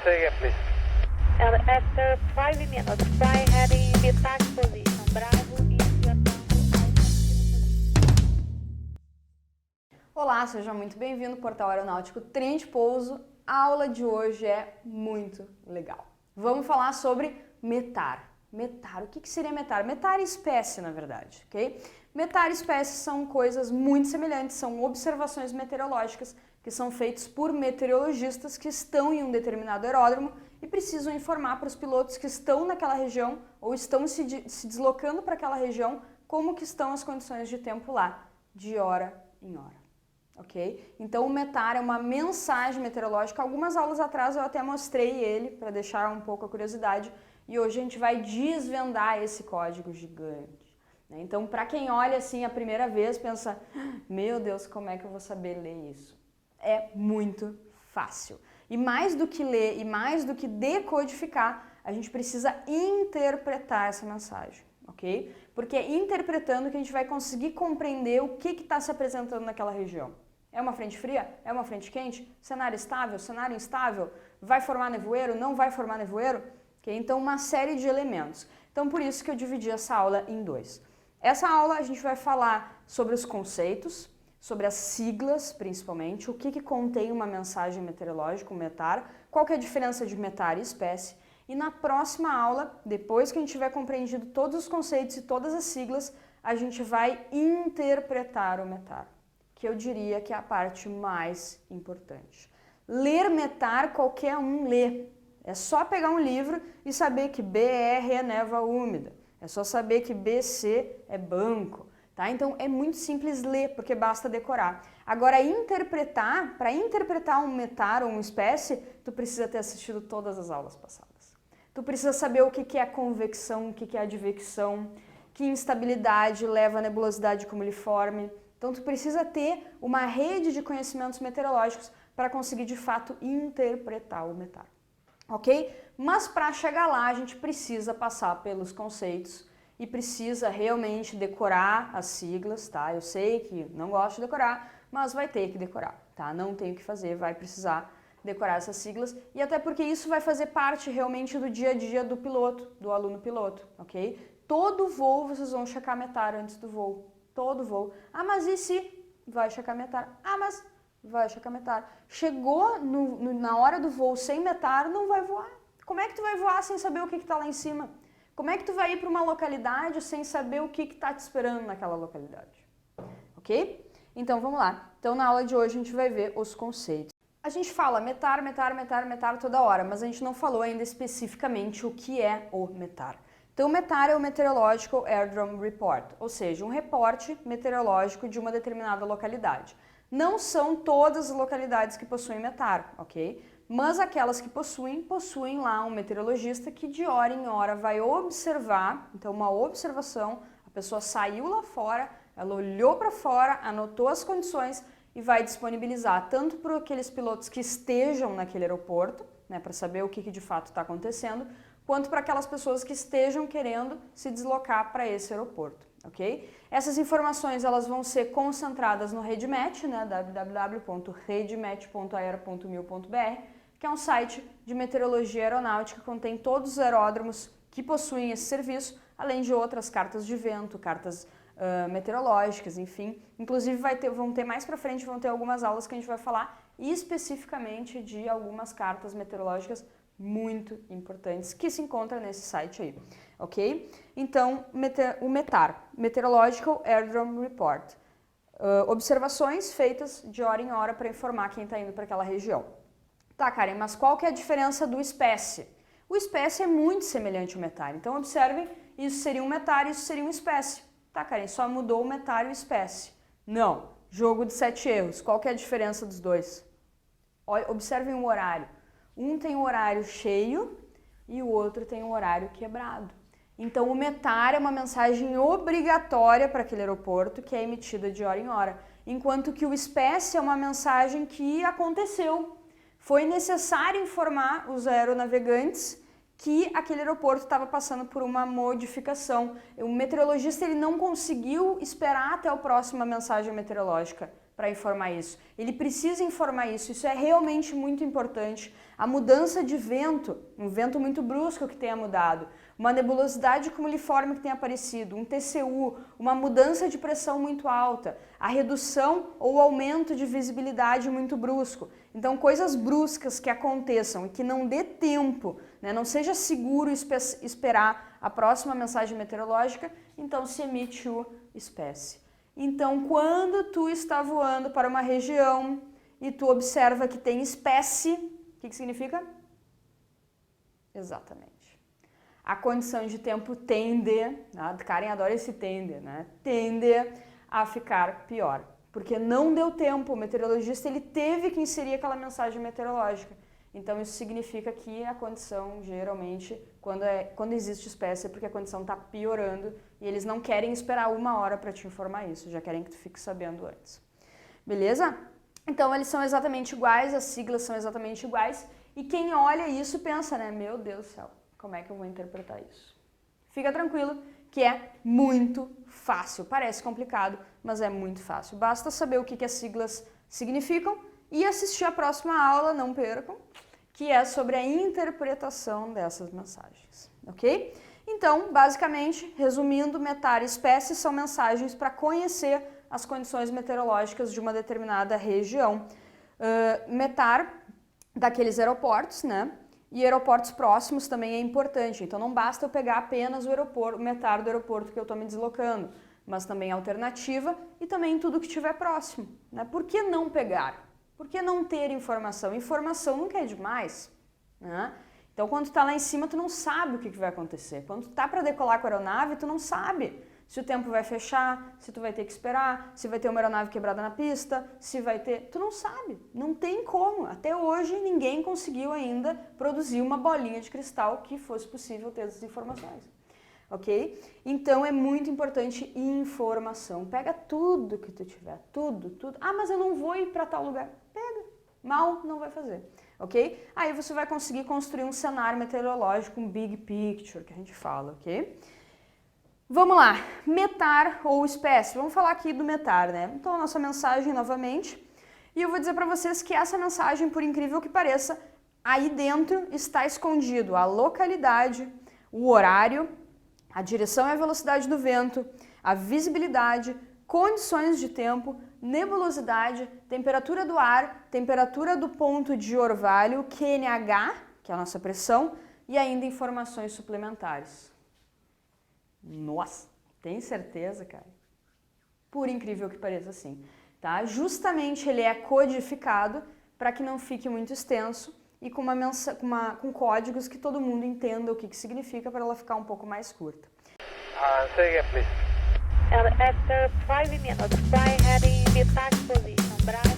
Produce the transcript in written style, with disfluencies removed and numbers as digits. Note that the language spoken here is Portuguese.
Say again, please. And after 5 minutes, fly heading the attack position. Bravo into attack. Olá, seja muito bem-vindo ao Portal Aeronáutico Trem de Pouso. A aula de hoje é muito legal. Vamos falar sobre METAR. METAR, o que seria METAR? METAR é espécie, na verdade, ok? METAR e espécie são coisas muito semelhantes, são observações meteorológicas que são feitas por meteorologistas que estão em um determinado aeródromo e precisam informar para os pilotos que estão naquela região ou estão se deslocando para aquela região como que estão as condições de tempo lá, de hora em hora. Ok? Então o METAR é uma mensagem meteorológica. Algumas aulas atrás eu até mostrei ele para deixar um pouco a curiosidade e hoje a gente vai desvendar esse código gigante. Então, para quem olha assim a primeira vez, pensa, meu Deus, como é que eu vou saber ler isso? É muito fácil. E mais do que ler e mais do que decodificar, a gente precisa interpretar essa mensagem, ok? Porque é interpretando que a gente vai conseguir compreender o que está se apresentando naquela região. É uma frente fria? É uma frente quente? Cenário estável? Cenário instável? Vai formar nevoeiro? Não vai formar nevoeiro? Okay? Então, uma série de elementos. Então, por isso que eu dividi essa aula em dois. Essa aula a gente vai falar sobre os conceitos, sobre as siglas, principalmente, o que contém uma mensagem meteorológica, um METAR, qual que é a diferença de METAR e espécie. E na próxima aula, depois que a gente tiver compreendido todos os conceitos e todas as siglas, a gente vai interpretar o METAR, que eu diria que é a parte mais importante. Ler METAR qualquer um lê. É só pegar um livro e saber que BR é névoa úmida. É só saber que BC é banco. Tá? Então é muito simples ler, porque basta decorar. Agora, interpretar, para interpretar um METAR ou uma espécie, tu precisa ter assistido todas as aulas passadas. Tu precisa saber o que é convecção, o que é advecção, que instabilidade leva a nebulosidade cumuliforme. Então tu precisa ter uma rede de conhecimentos meteorológicos para conseguir de fato interpretar o METAR. Ok? Mas para chegar lá a gente precisa passar pelos conceitos e precisa realmente decorar as siglas, tá? Eu sei que não gosto de decorar, mas vai ter que decorar, tá? Não tem o que fazer, vai precisar decorar essas siglas e até porque isso vai fazer parte realmente do dia a dia do piloto, do aluno piloto, ok? Todo voo vocês vão checar METAR antes do voo, todo voo. Ah, mas e se? Vai checar METAR. Ah, mas vai checar METAR. Chegou na hora do voo sem METAR, não vai voar. Como é que tu vai voar sem saber o que está lá em cima? Como é que tu vai ir para uma localidade sem saber o que está te esperando naquela localidade? Ok? Então vamos lá. Então na aula de hoje a gente vai ver os conceitos. A gente fala METAR, METAR, METAR, METAR toda hora, mas a gente não falou ainda especificamente o que é o METAR. Então o METAR é o Meteorological Airdrome Report, ou seja, um reporte meteorológico de uma determinada localidade. Não são todas as localidades que possuem METAR, ok? Mas aquelas que possuem lá um meteorologista que de hora em hora vai observar, então uma observação, a pessoa saiu lá fora, ela olhou para fora, anotou as condições e vai disponibilizar tanto para aqueles pilotos que estejam naquele aeroporto, né, para saber o que de fato está acontecendo, quanto para aquelas pessoas que estejam querendo se deslocar para esse aeroporto, ok? Essas informações elas vão ser concentradas no RedMet, né, www.redmet.aero.mil.br, que é um site de meteorologia aeronáutica que contém todos os aeródromos que possuem esse serviço, além de outras cartas de vento, cartas meteorológicas, enfim. Inclusive vão ter mais para frente, vão ter algumas aulas que a gente vai falar especificamente de algumas cartas meteorológicas muito importantes que se encontram nesse site aí, ok? Então, o METAR, Meteorological Airdrome Report, observações feitas de hora em hora para informar quem está indo para aquela região. Tá, Karen, mas qual que é a diferença do espécie? O espécie é muito semelhante ao METAR, então observem, isso seria um METAR e isso seria um espécie. Tá, Karen, só mudou o METAR e o espécie. Não, jogo de 7 erros, qual que é a diferença dos dois? Observem o horário. Um tem um horário cheio e o outro tem um horário quebrado. Então o METAR é uma mensagem obrigatória para aquele aeroporto que é emitida de hora em hora, enquanto que o espécie é uma mensagem que aconteceu. Foi necessário informar os aeronavegantes que aquele aeroporto estava passando por uma modificação. O meteorologista ele não conseguiu esperar até a próxima mensagem meteorológica. para informar isso. Ele precisa informar isso, isso é realmente muito importante. A mudança de vento, um vento muito brusco que tenha mudado, uma nebulosidade cumuliforme que tenha aparecido, um TCU, uma mudança de pressão muito alta, a redução ou aumento de visibilidade muito brusco. Então, coisas bruscas que aconteçam e que não dê tempo, né, não seja seguro esperar a próxima mensagem meteorológica, então se emite o espécie. Então, quando tu está voando para uma região e tu observa que tem espécie, o que significa? Exatamente. A condição de tempo tende, a Karen adora esse tende, né? Tende a ficar pior. Porque não deu tempo, o meteorologista ele teve que inserir aquela mensagem meteorológica. Então isso significa que a condição, geralmente, quando existe espécie, é porque a condição está piorando e eles não querem esperar 1 hora para te informar isso, já querem que tu fique sabendo antes. Beleza? Então eles são exatamente iguais, as siglas são exatamente iguais e quem olha isso pensa, né? Meu Deus do céu, como é que eu vou interpretar isso? Fica tranquilo que é muito fácil. Parece complicado, mas é muito fácil. Basta saber o que as siglas significam e assistir a próxima aula, não percam, que é sobre a interpretação dessas mensagens, ok? Então, basicamente, resumindo, METAR e espécie são mensagens para conhecer as condições meteorológicas de uma determinada região. METAR daqueles aeroportos, né? E aeroportos próximos também é importante, então não basta eu pegar apenas o METAR do aeroporto que eu estou me deslocando, mas também a alternativa e também tudo que estiver próximo, né? Por que não pegar? Por que não ter informação? Informação nunca é demais, né? Então quando tu tá lá em cima tu não sabe o que vai acontecer, quando tu tá para decolar com a aeronave tu não sabe se o tempo vai fechar, se tu vai ter que esperar, se vai ter uma aeronave quebrada na pista, se vai ter... Tu não sabe, não tem como. Até hoje ninguém conseguiu ainda produzir uma bolinha de cristal que fosse possível ter essas informações, ok? Então é muito importante informação. Pega tudo que tu tiver, tudo. Ah, mas eu não vou ir para tal lugar. Pega, mal não vai fazer, ok? Aí você vai conseguir construir um cenário meteorológico, um big picture que a gente fala, ok? Vamos lá, METAR ou espécie. Vamos falar aqui do METAR, né? Então, a nossa mensagem novamente. E eu vou dizer para vocês que essa mensagem, por incrível que pareça, aí dentro está escondido a localidade, o horário, a direção e a velocidade do vento, a visibilidade, condições de tempo, nebulosidade, temperatura do ar, temperatura do ponto de orvalho, QNH, que é a nossa pressão, e ainda informações suplementares. Nossa, tem certeza, cara? Por incrível que pareça, sim. Tá? Justamente ele é codificado para que não fique muito extenso e com códigos que todo mundo entenda o que significa para ela ficar um pouco mais curta. Say again, please. After 5 minutes, fly heading VTAC position, Bravo.